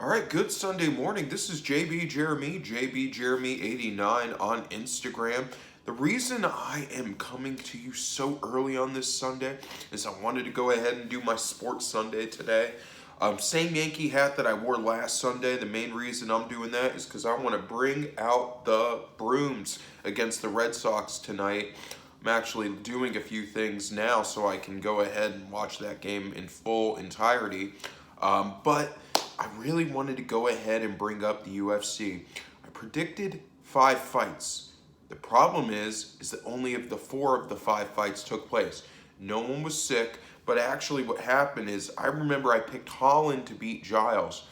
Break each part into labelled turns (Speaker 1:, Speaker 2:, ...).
Speaker 1: All right, good Sunday morning. This is JB Jeremy, JB Jeremy 89 on Instagram. The reason I am coming to you so early on this Sunday is I wanted to go ahead and do my Sports Sunday today. Same Yankee hat that I wore last Sunday. The main reason I'm doing that is because I want to bring out the brooms against the Red Sox tonight. I'm actually doing a few things now so I can go ahead and watch that game in full entirety. But I really wanted to go ahead and bring up the UFC. I predicted 5 fights. The problem is that only of the 4 of the 5 fights took place. No one was sick, but actually what happened is I remember I picked Holland to beat Giles.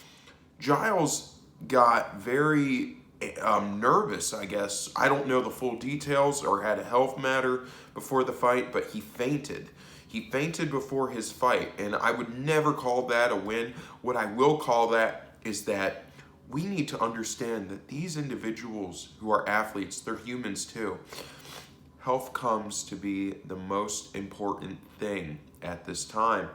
Speaker 1: Giles got very nervous, I guess. I don't know the full details or had a health matter before the fight, but he fainted. He fainted before his fight, and I would never call that a win. What I will call that is that we need to understand that these individuals who are athletes, they're humans too. Health comes to be the most important thing at this time.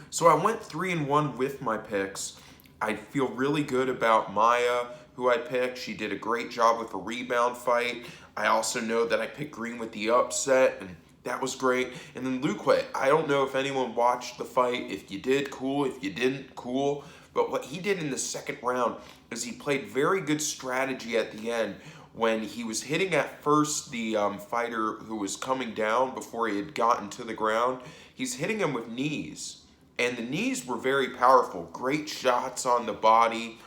Speaker 1: So I went 3-1 with my picks. I feel really good about Maya, who I picked. She did a great job with a rebound fight. I also know that I picked Green with the upset, and that was great. And then Luque, I don't know if anyone watched the fight. If you did, cool. If you didn't, cool. But what he did in the second round is he played very good strategy at the end when he was hitting at first the fighter who was coming down before he had gotten to the ground. He's hitting him with knees. And the knees were very powerful. Great shots on the body.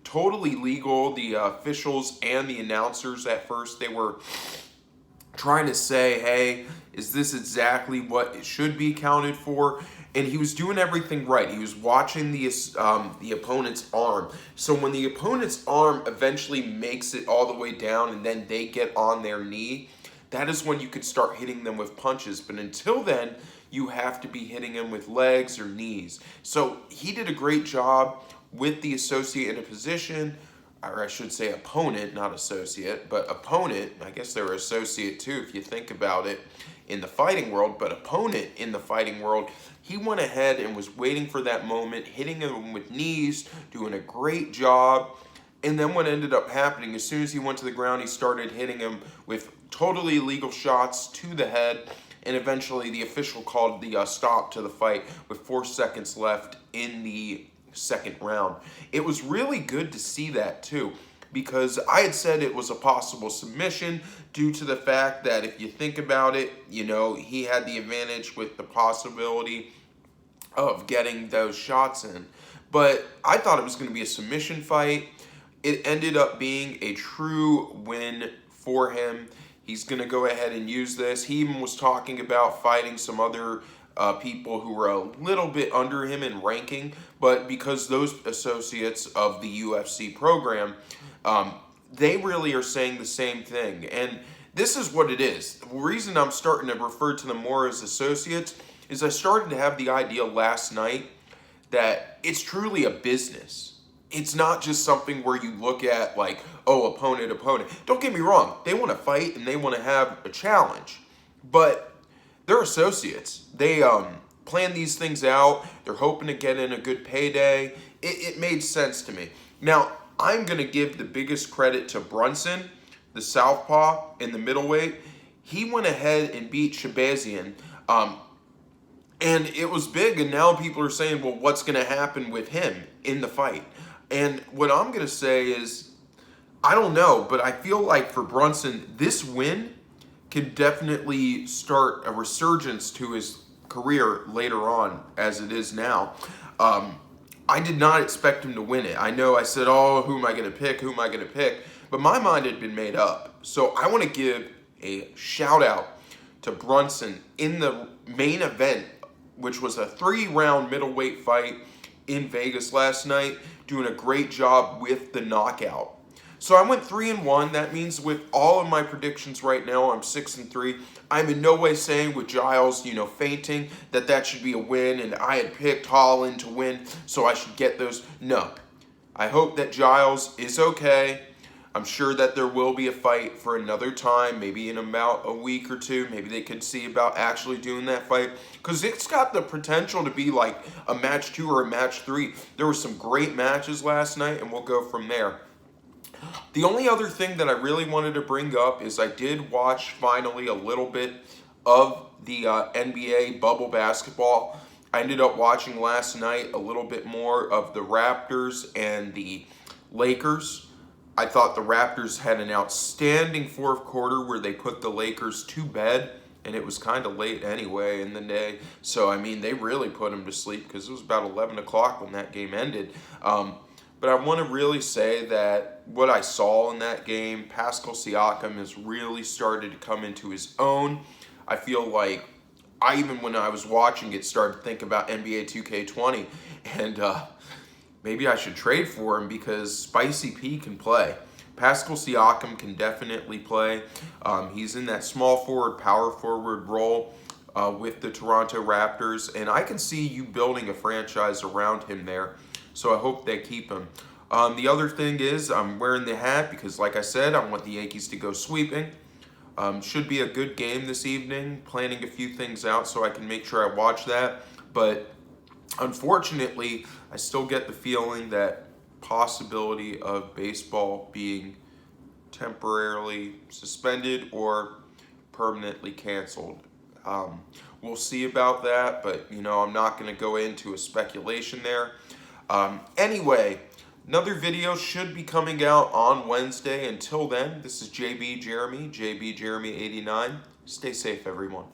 Speaker 1: Totally legal. The officials and the announcers at first, they were trying to say, hey, is this exactly what it should be counted for? And he was doing everything right. He was watching the opponent's arm. So when the opponent's arm eventually makes it all the way down and then they get on their knee, that is when you could start hitting them with punches. But until then, you have to be hitting them with legs or knees. So he did a great job with the associate in a position, or I should say opponent, not associate, but opponent. I guess they're associate too if you think about it in the fighting world, but opponent in the fighting world. He went ahead and was waiting for that moment, hitting him with knees, doing a great job. And then what ended up happening, as soon as he went to the ground, he started hitting him with totally illegal shots to the head. And eventually the official called the stop to the fight with 4 seconds left in the second round. It was really good to see that too, because I had said it was a possible submission due to the fact that if you think about it, he had the advantage with the possibility of getting those shots in. But I thought it was going to be a submission fight. It ended up being a true win for him. He's going to go ahead and use this. He even was talking about fighting some other people who were a little bit under him in ranking, but because those associates of the UFC program, they really are saying the same thing. And this is what it is. The reason I'm starting to refer to them more as associates is I started to have the idea last night that it's truly a business. It's not just something where you look at like, oh, opponent. Don't get me wrong. They want to fight and they want to have a challenge. But they're associates. They plan these things out. They're hoping to get in a good payday. It made sense to me. Now, I'm going to give the biggest credit to Brunson, the southpaw in the middleweight. He went ahead and beat Shabazian. And it was big, and now people are saying, well, what's going to happen with him in the fight? And what I'm going to say is, I don't know, but I feel like for Brunson, this win can definitely start a resurgence to his career later on, as it is now. I did not expect him to win it. I know I said, oh, who am I going to pick? But my mind had been made up. So I want to give a shout out to Brunson in the main event, which was a 3-round middleweight fight in Vegas last night, doing a great job with the knockout. So I went 3-1. That means with all of my predictions right now, I'm 6-3. I'm in no way saying with Giles, fainting, that should be a win, and I had picked Holland to win, so I should get those. No. I hope that Giles is okay. I'm sure that there will be a fight for another time, maybe in about a week or two. Maybe they could see about actually doing that fight, because it's got the potential to be like a match 2 or a match 3. There were some great matches last night, and we'll go from there. The only other thing that I really wanted to bring up is I did watch finally a little bit of the NBA bubble basketball. I ended up watching last night a little bit more of the Raptors and the Lakers. I thought the Raptors had an outstanding fourth quarter where they put the Lakers to bed, and it was kind of late anyway in the day. So, I mean, they really put them to sleep because it was about 11 o'clock when that game ended. But I want to really say that what I saw in that game, Pascal Siakam has really started to come into his own. I feel like even when I was watching it, started to think about NBA 2K20, and maybe I should trade for him because Spicy P can play. Pascal Siakam can definitely play. He's in that small forward, power forward role with the Toronto Raptors, and I can see you building a franchise around him there. So I hope they keep him. The other thing is I'm wearing the hat because, like I said, I want the Yankees to go sweeping. Should be a good game this evening. Planning a few things out so I can make sure I watch that. But unfortunately, I still get the feeling that possibility of baseball being temporarily suspended or permanently canceled. We'll see about that, but I'm not going to go into a speculation there. Anyway, another video should be coming out on Wednesday. Until then, this is JB Jeremy, JB Jeremy 89. Stay safe, everyone.